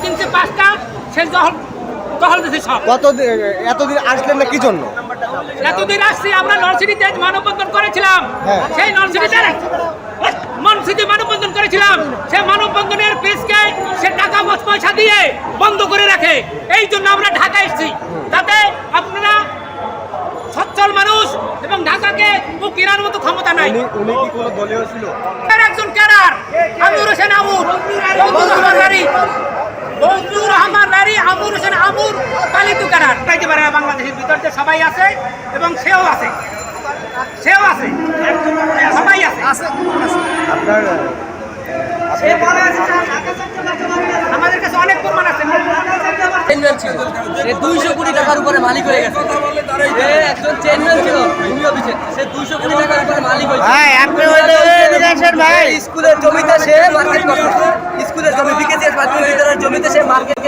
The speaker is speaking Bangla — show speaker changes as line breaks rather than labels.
কিনছে 5টা, সে দখল দিচ্ছে সব।
এতদিন আসলেন না কি জন্য?
এতদিন আসছি আমরা নরসিটিতে মানববন্ধন করেছিলাম। সেই নরসিটিতে মানববন্ধন করেছিলাম। সেই মানববন্ধনের পেজকে সে টাকা পয়সা দিয়ে বন্ধ করে রাখে। এই জন্য আমরা ঢাকা এসেছি, যাতে আপনারা সচ্ছল মানুষ এবং ঢাকাকে কেনার মতো ক্ষমতা নাই।
উনি কি কোনো দলীয় ছিল?
একজন ক্যাডার আমির হোসেন আমুর, বজলুর রহমান রানী, বজলুর রহমান রানী, আমুর হোসেন আমুর পালিত ক্যাডার। পাইতে পারে বাংলাদেশের ভিতর যে সবাই আছে এবং সেও আছে, সবাই আছে।
আপনার
আমাদের কাছে অনেক প্রমাণ আছে।
সে 200 কোটি টাকার উপরে মালিক হয়ে গেছে। সে একজন চেয়ারম্যান ছিল ভূমি অফিসে, সে 200 কোটি টাকার উপরে মালিক হয়েছে। স্কুলের জমিতে সে মার্কেট করছে, স্কুলের জমি বিকেজিএস মার্কেটের জমিতে সে মার্কেট